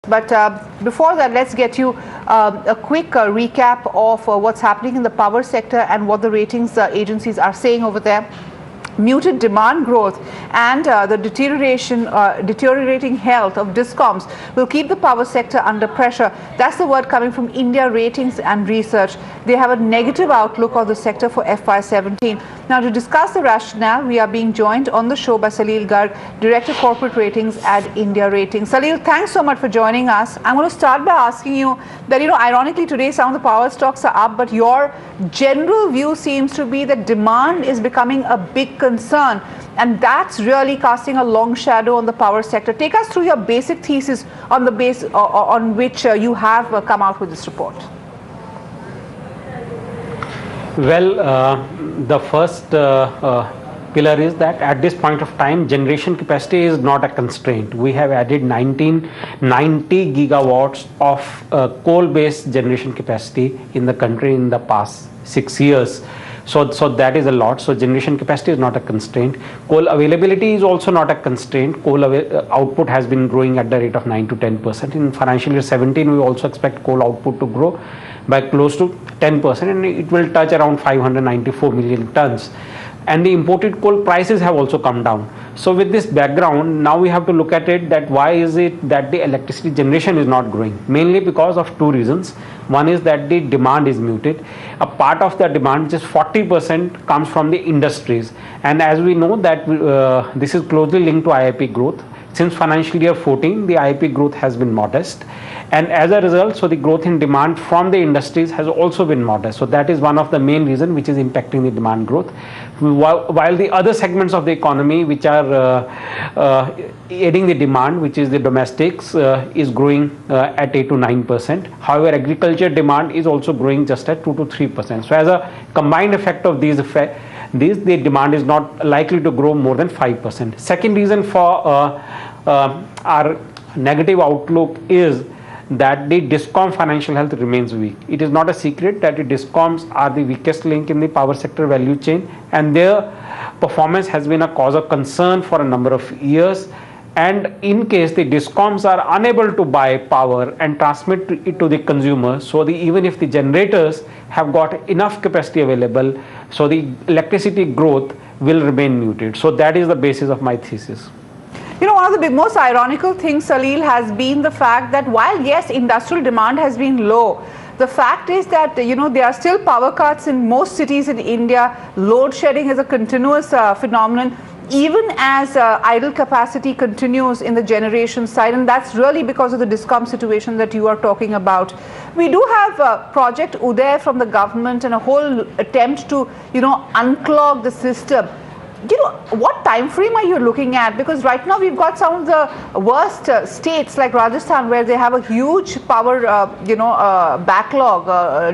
But before that, let's get you a quick recap of what's happening in the power sector and what the ratings agencies are saying over there. Muted demand growth and the deteriorating health of discoms will keep the power sector under pressure. That's the word coming from India Ratings and Research. They have a negative outlook on the sector for FY17. Now, to discuss the rationale, we are being joined on the show by Salil Garg, Director Corporate Ratings at India Ratings. Salil, thanks so much for joining us. I'm going to start by asking you that, ironically today some of the power stocks are up, but your general view seems to be that demand is becoming a big concern, and that's really casting a long shadow on the power sector. Take us through your basic thesis on the base on which you have come out with this report. Well, the first pillar is that at this point of time, generation capacity is not a constraint. We have added 90 gigawatts of coal-based generation capacity in the country in the past 6 years. So that is a lot. So generation capacity is not a constraint. Coal availability is also not a constraint. Coal output has been growing at the rate of 9 to 10%. In financial year 17, we also expect coal output to grow by close to 10%, and it will touch around 594 million tons. And the imported coal prices have also come down. So with this background, now we have to look at it that why is it that the electricity generation is not growing? Mainly because of two reasons. One is that the demand is muted. A part of the demand, which is 40%, comes from the industries. And as we know that this is closely linked to IIP growth. Since financial year 14, the IIP growth has been modest. And as a result, so the growth in demand from the industries has also been modest. So that is one of the main reasons which is impacting the demand growth. While the other segments of the economy which are aiding the demand, which is the domestics, is growing at 8 to 9%. However, agriculture demand is also growing just at 2 to 3%. So as a combined effect of these effects, the demand is not likely to grow more than 5%. Second reason for our negative outlook is that the discom financial health remains weak. It is not a secret that the discoms are the weakest link in the power sector value chain, and their performance has been a cause of concern for a number of years. And in case the discoms are unable to buy power and transmit it to the consumer, so even if the generators have got enough capacity available, so the electricity growth will remain muted. So that is the basis of my thesis. One of the most ironical things, Salil, has been the fact that while, yes, industrial demand has been low, the fact is that, there are still power cuts in most cities in India. Load shedding is a continuous phenomenon, even as idle capacity continues in the generation side, and that's really because of the discom situation that you are talking about. We do have Project Uday from the government and a whole attempt to, unclog the system. What time frame are you looking at? Because right now we've got some of the worst states like Rajasthan, where they have a huge power, backlog,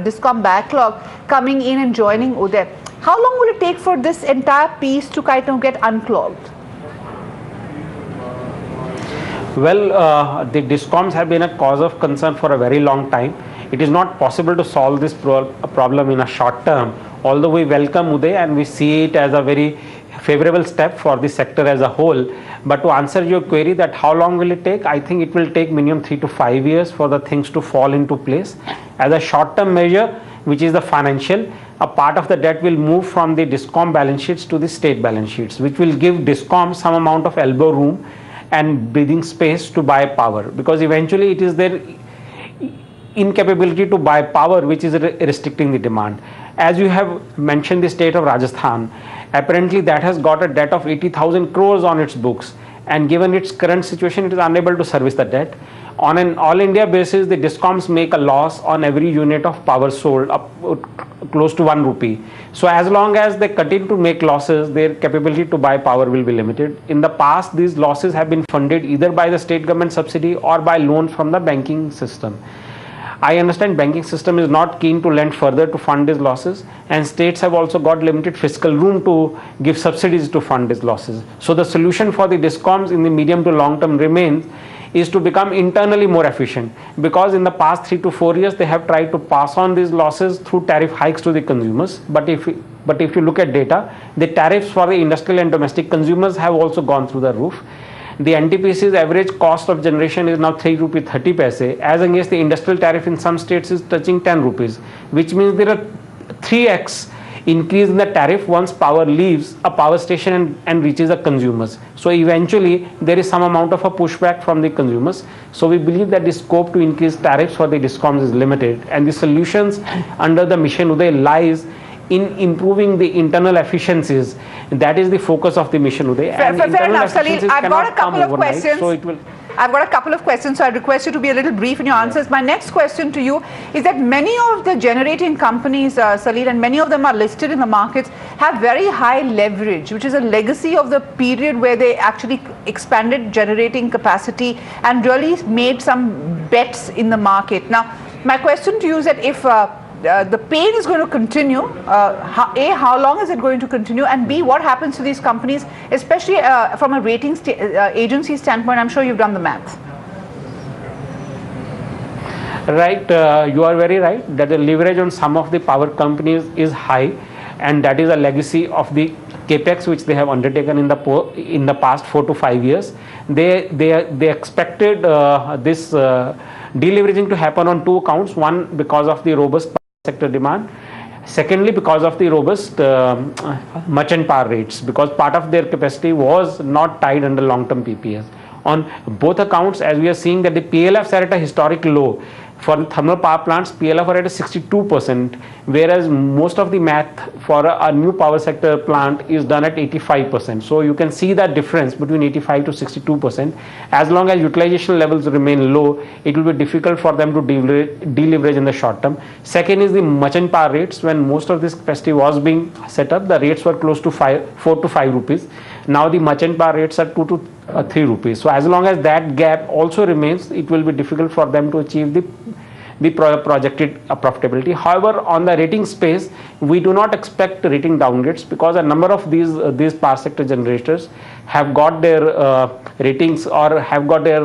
discom backlog coming in and joining Uday. How long will it take for this entire piece to kind of get unclogged? Well, the discoms have been a cause of concern for a very long time. It is not possible to solve this problem in a short term, although we welcome Uday and we see it as a very favorable step for the sector as a whole. But to answer your query that how long will it take, I think it will take minimum 3 to 5 years for the things to fall into place. As a short-term measure, which is the financial, a part of the debt will move from the discom balance sheets to the state balance sheets, which will give discom some amount of elbow room and breathing space to buy power, because eventually it is their incapability to buy power which is restricting the demand. As you have mentioned, the state of Rajasthan, apparently that has got a debt of 80,000 crores on its books, and given its current situation, it is unable to service the debt. On an all India basis, the discoms make a loss on every unit of power sold, up close to 1 rupee. So as long as they continue to make losses, their capability to buy power will be limited. In the past, these losses have been funded either by the state government subsidy or by loans from the banking system. I understand banking system is not keen to lend further to fund these losses, and states have also got limited fiscal room to give subsidies to fund these losses. So the solution for the discoms in the medium to long term remains is to become internally more efficient, because in the past 3 to 4 years they have tried to pass on these losses through tariff hikes to the consumers. But if you look at data, the tariffs for the industrial and domestic consumers have also gone through the roof. the NTPC's average cost of generation is now 3 rupee 30 paise, as against the industrial tariff in some states is touching 10 rupees, which means there are 3x increase in the tariff once power leaves a power station and reaches the consumers. So eventually there is some amount of a pushback from the consumers. So we believe that the scope to increase tariffs for the DISCOMs is limited, and the solutions under the Mission Uday lies in improving the internal efficiencies. That is the focus of the Mission Uday. Fair enough, Salil. I've got a couple of questions. So it will. I've got a couple of questions, so I request you to be a little brief in your answers. My next question to you is that many of the generating companies, Salil, and many of them are listed in the markets, have very high leverage, which is a legacy of the period where they actually expanded generating capacity and really made some bets in the market. Now, my question to you is that if the pain is going to continue, how long is it going to continue, and B, what happens to these companies, especially from a ratings agency standpoint? I'm sure you've done the math. Right, you are very right that the leverage on some of the power companies is high, and that is a legacy of the capex which they have undertaken in the past 4 to 5 years. They expected this deleveraging to happen on 2 accounts. One, because of the robust sector demand. Secondly, because of the robust merchant power rates, because part of their capacity was not tied under long-term PPAs. On both accounts, as we are seeing that the PLFs are at a historic low. For thermal power plants, PLF are at a 62%, whereas most of the math for a new power sector plant is done at 85%. So you can see that difference between 85 to 62%. As long as utilization levels remain low, it will be difficult for them to deleverage in the short term. Second is the merchant power rates. When most of this capacity was being set up, the rates were close to 4 to 5 rupees. Now the merchant power rates are 2 to 3 rupees. So as long as that gap also remains, it will be difficult for them to achieve the projected profitability. However, on the rating space, we do not expect rating downgrades, because a number of these power sector generators have got their ratings or have got their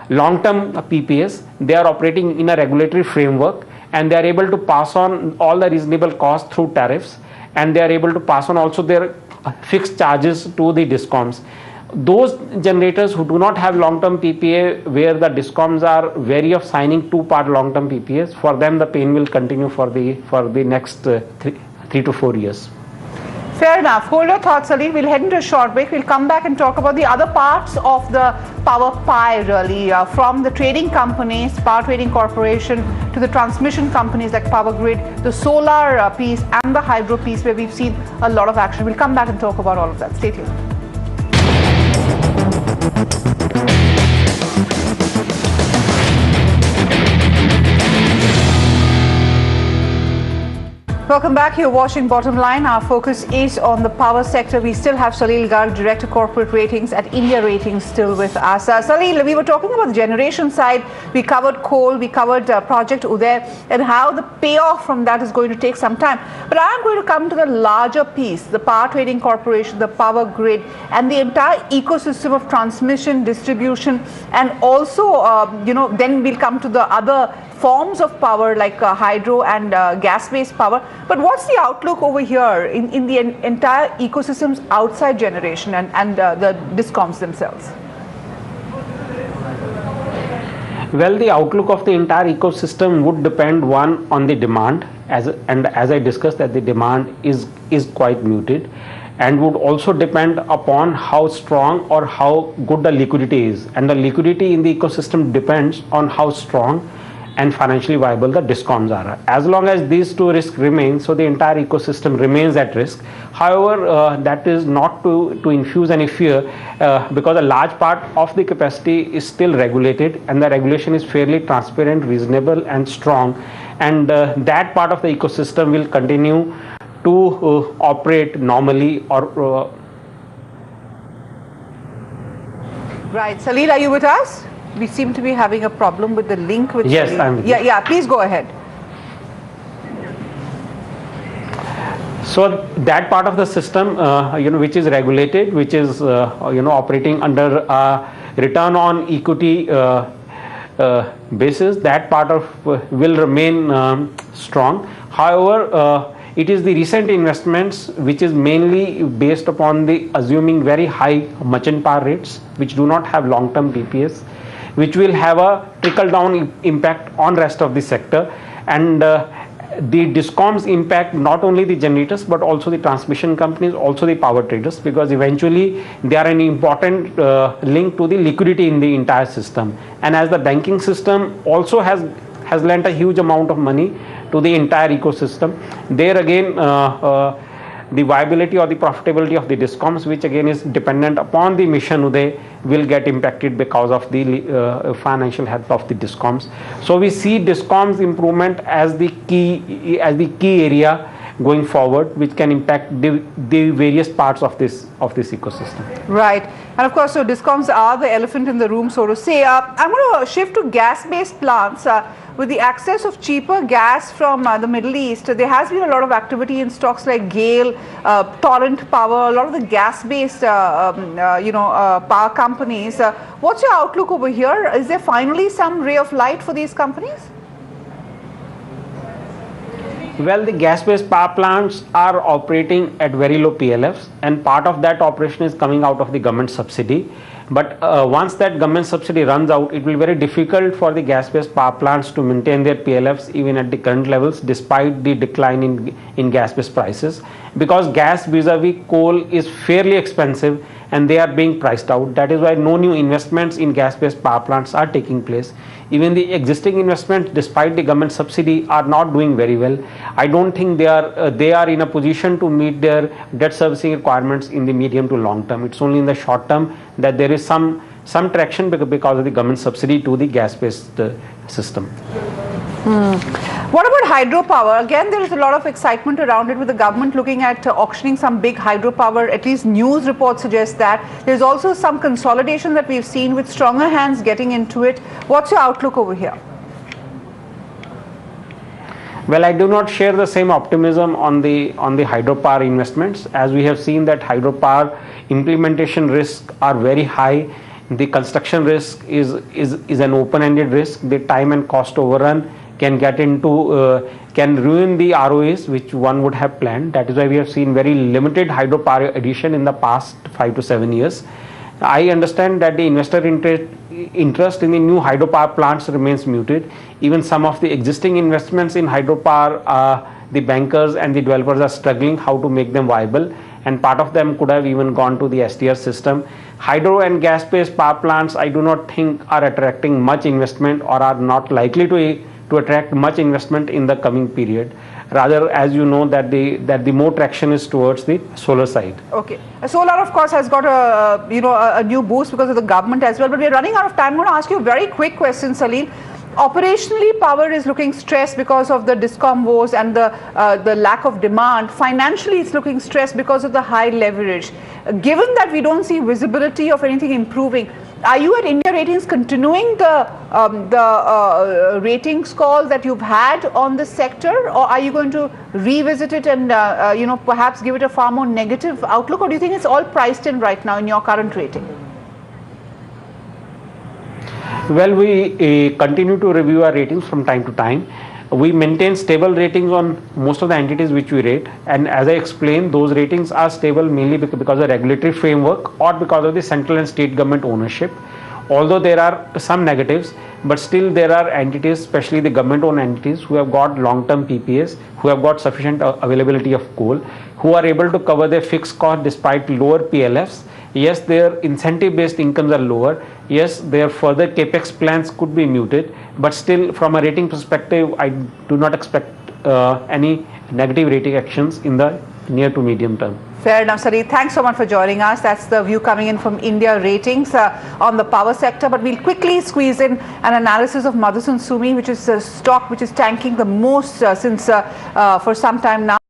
long-term PPAs. They are operating in a regulatory framework, and they are able to pass on all the reasonable costs through tariffs, and they are able to pass on also their fixed charges to the DISCOMs. Those generators who do not have long-term PPA, where the DISCOMs are wary of signing 2-part long-term PPAs, for them the pain will continue for the next 3 to 4 years. Fair enough. Hold your thoughts, Salil. We'll head into a short break. We'll come back and talk about the other parts of the power pie, really, from the trading companies, Power Trading Corporation, to the transmission companies like Power Grid, the solar piece and the hydro piece, where we've seen a lot of action. We'll come back and talk about all of that. Stay tuned. Welcome back. You're watching Bottom Line. Our focus is on the power sector. We still have Salil Garg, Director Corporate Ratings at India Ratings, still with us. Salil, we were talking about the generation side. We covered coal, we covered Project Uday, and how the payoff from that is going to take some time. But I'm going to come to the larger piece, the Power Trading Corporation, the Power Grid, and the entire ecosystem of transmission, distribution, and also, then we'll come to the other forms of power like hydro and gas-based power. But what's the outlook over here in the entire ecosystems outside generation and the DISCOMs themselves? Well, the outlook of the entire ecosystem would depend, one, on the demand, as I discussed, that the demand is quite muted, and would also depend upon how strong or how good the liquidity is. And the liquidity in the ecosystem depends on how strong and financially viable the DISCOMs are. As long as these two risks remain, so the entire ecosystem remains at risk. However, that is not to infuse any fear, because a large part of the capacity is still regulated, and the regulation is fairly transparent, reasonable, and strong. And that part of the ecosystem will continue to operate normally or Right. Salil, are you with us? We seem to be having a problem with the link with Yes, Salil. I'm with you. Yeah, please go ahead. So that part of the system, which is regulated, which is operating under a return on equity basis, that part of will remain strong. However, It is the recent investments which is mainly based upon the assuming very high merchant power rates, which do not have long-term PPAs, which will have a trickle-down impact on rest of the sector, and the DISCOMs impact not only the generators but also the transmission companies, also the power traders, because eventually they are an important link to the liquidity in the entire system. And as the banking system also has lent a huge amount of money to the entire ecosystem, there again the viability or the profitability of the DISCOMs, which again is dependent upon the mission Uday, will get impacted because of the financial health of the DISCOMs. So we see DISCOMs improvement as the key area going forward, which can impact the various parts of this ecosystem. Right, and of course, so DISCOMs are the elephant in the room, so to say. I'm going to shift to gas-based plants. With the access of cheaper gas from the Middle East, there has been a lot of activity in stocks like GAIL, Torrent Power, a lot of the gas-based, power companies. What's your outlook over here? Is there finally some ray of light for these companies? Well, the gas-based power plants are operating at very low PLFs, and part of that operation is coming out of the government subsidy. But once that government subsidy runs out, it will be very difficult for the gas-based power plants to maintain their PLFs even at the current levels, despite the decline in gas-based prices, because gas vis-a-vis coal is fairly expensive and they are being priced out. That is why no new investments in gas-based power plants are taking place. Even the existing investments, despite the government subsidy, are not doing very well. I don't think they are in a position to meet their debt servicing requirements in the medium to long term. It's only in the short term that there is some traction because of the government subsidy to the gas-based system. What about hydropower? Again, there is a lot of excitement around it, with the government looking at auctioning some big hydropower. At least news reports suggest that. There's also some consolidation that we've seen with stronger hands getting into it. What's your outlook over here? Well, I do not share the same optimism on the hydropower investments, as we have seen that hydropower implementation risks are very high. The construction risk is an open-ended risk. The time and cost overrun can ruin the ROAs which one would have planned. That is why we have seen very limited hydropower addition in the past 5 to 7 years. I understand that the investor interest in the new hydropower plants remains muted. Even some of the existing investments in hydropower, the bankers and the developers are struggling how to make them viable, and part of them could have even gone to the STR system. Hydro and gas-based power plants, I do not think are attracting much investment, or are not likely to attract much investment in the coming period. Rather, as you know, that the more traction is towards the solar side. Okay, solar of course has got a new boost because of the government as well. But we're running out of time. I'm going to ask you a very quick question, Salil. Operationally, power is looking stressed because of the DISCOM woes and the lack of demand. Financially, it's looking stressed because of the high leverage. Given that we don't see visibility of anything improving, are you at India Ratings continuing the ratings call that you've had on the sector, or are you going to revisit it and perhaps give it a far more negative outlook, or do you think it's all priced in right now in your current rating? Well, we continue to review our ratings from time to time. We maintain stable ratings on most of the entities which we rate, and as I explained, those ratings are stable mainly because of the regulatory framework or because of the central and state government ownership. Although there are some negatives, but still there are entities, especially the government owned entities, who have got long-term PPAs, who have got sufficient availability of coal, who are able to cover their fixed cost despite lower PLFs. Yes, their incentive-based incomes are lower. Yes, their further capex plans could be muted, but still, from a rating perspective, I do not expect any negative rating actions in the near to medium term. Fair enough, Salil. Thanks so much for joining us. That's the view coming in from India Ratings on the power sector. But we'll quickly squeeze in an analysis of Motherson Sumi, which is a stock which is tanking the most since for some time now.